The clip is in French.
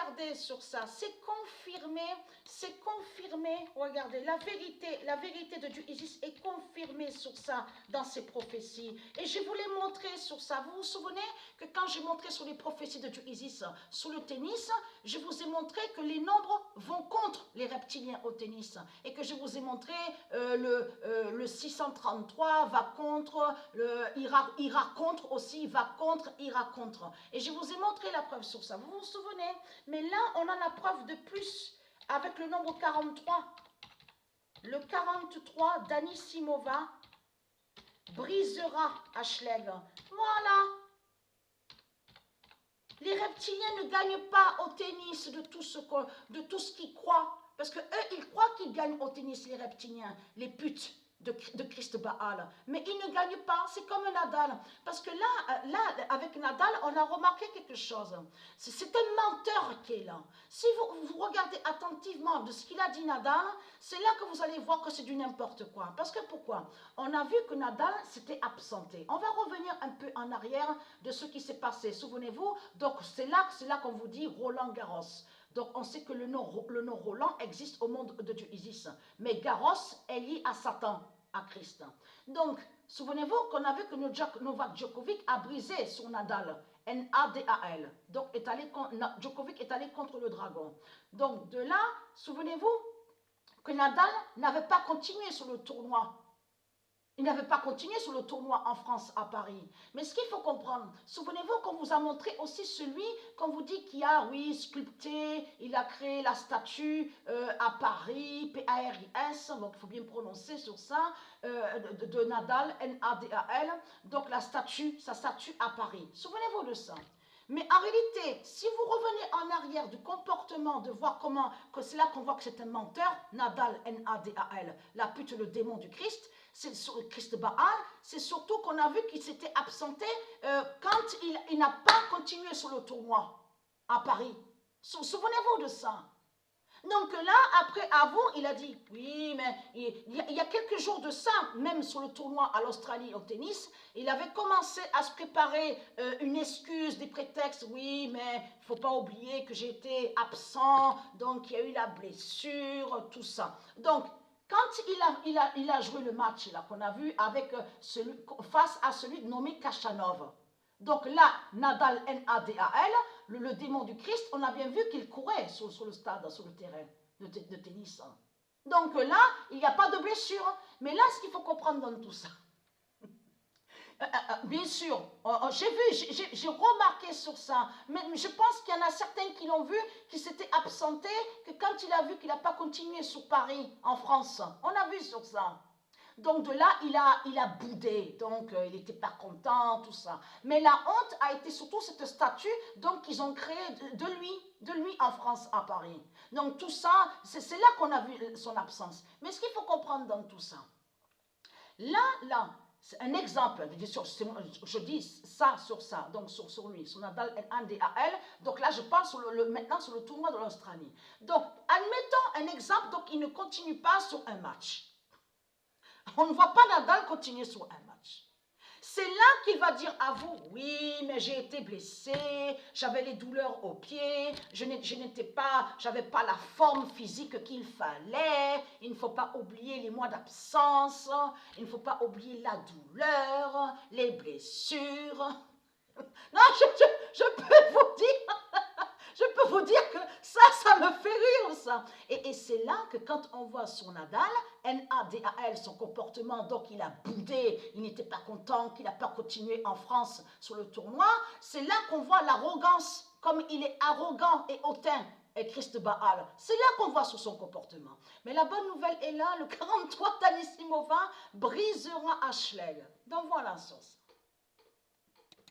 regardez sur ça, c'est confirmé, regardez, la vérité de Dieu Isis est confirmée sur ça, dans ses prophéties. Et je vous l'ai montré sur ça. Vous vous souvenez que quand j'ai montré sur les prophéties de Dieu Isis, sur le tennis, je vous ai montré que les nombres vont contre les reptiliens au tennis. Et que je vous ai montré le 633 va contre, ira contre aussi, va contre, ira contre. Et je vous ai montré la preuve sur ça. Vous vous souvenez? Mais là, on a la preuve de plus avec le nombre 43. Le 43 d'Anisimova brisera Ashleg. Voilà. Les reptiliens ne gagnent pas au tennis de tout ce qu'ils croient. Parce que eux, ils croient qu'ils gagnent au tennis, les reptiliens, les putes de Christ Baal. Mais ils ne gagnent pas, c'est comme Nadal. Parce que là, avec Nadal, on a remarqué quelque chose. C'est un menteur qui est là. Si vous regardez attentivement de ce qu'il a dit Nadal, c'est là que vous allez voir que c'est du n'importe quoi. Parce que pourquoi? On a vu que Nadal s'était absenté. On va revenir un peu en arrière de ce qui s'est passé. Souvenez-vous, donc c'est là qu'on vous dit Roland Garros. Donc, on sait que le nom Roland existe au monde de Dieu Isis. Mais Garros est lié à Satan, à Christ. Donc, souvenez-vous qu'on a vu que Novak Djokovic a brisé sur Nadal, N-A-D-A-L. Donc, Djokovic est allé contre le dragon. Donc, de là, souvenez-vous que Nadal n'avait pas continué sur le tournoi. Il n'avait pas continué sur le tournoi en France, à Paris. Mais ce qu'il faut comprendre, souvenez-vous qu'on vous a montré aussi celui qu'on vous dit qui a, oui, sculpté, il a créé la statue à Paris, P-A-R-I-S, donc il faut bien prononcer sur ça, de Nadal, N-A-D-A-L, donc sa statue à Paris. Souvenez-vous de ça. Mais en réalité, si vous revenez en arrière du comportement, de voir que c'est là qu'on voit que c'est un menteur, Nadal, N-A-D-A-L, la pute, le démon du Christ, c'est sur le Christ Baal, c'est surtout qu'on a vu qu'il s'était absenté quand il n'a pas continué sur le tournoi à Paris. Souvenez-vous de ça. Donc là, après, avant, il a dit, oui, mais il y a quelques jours de ça, même sur le tournoi à l'Australie au tennis, il avait commencé à se préparer une excuse, des prétextes, oui, mais il ne faut pas oublier que j'étais absent, donc il y a eu la blessure, tout ça. Donc, quand il a joué le match là qu'on a vu avec face à celui nommé Kachanov. Donc là, Nadal, N-A-D-A-L, le démon du Christ, on a bien vu qu'il courait sur le stade, sur le terrain de tennis. Donc là, il n'y a pas de blessure. Mais là, ce qu'il faut comprendre dans tout ça, bien sûr, j'ai remarqué sur ça, mais je pense qu'il y en a certains qui l'ont vu, qui s'étaient absentés, que quand il a vu qu'il n'a pas continué sur Paris, en France, on a vu sur ça. Donc de là, il a boudé, donc il n'était pas content, tout ça. Mais la honte a été surtout cette statue, donc qu'ils ont créé de lui en France, à Paris. Donc tout ça, c'est là qu'on a vu son absence. Mais ce qu'il faut comprendre dans tout ça, là, c'est un exemple, je dis ça sur ça, donc sur lui, sur Nadal, N-A-D-A-L, donc là je parle maintenant sur le tournoi de l'Australie. Donc, admettons un exemple, donc il ne continue pas sur un match. On ne voit pas Nadal continuer sur un match. C'est là qu'il va dire à vous, oui, mais j'ai été blessé, j'avais les douleurs aux pieds, j'avais pas la forme physique qu'il fallait, il ne faut pas oublier les mois d'absence, il ne faut pas oublier la douleur, les blessures. Non, je peux vous dire... Je peux vous dire que ça me fait rire, ça. Et c'est là que quand on voit son Nadal, N-A-D-A-L, son comportement, donc il a boudé, il n'était pas content, qu'il n'a pas continué en France sur le tournoi, c'est là qu'on voit l'arrogance, comme il est arrogant et hautain, et Christ Baal. C'est là qu'on voit sur son comportement. Mais la bonne nouvelle est là, le 43 d'Anisimova brisera Ashleg. Donc voilà, sauce.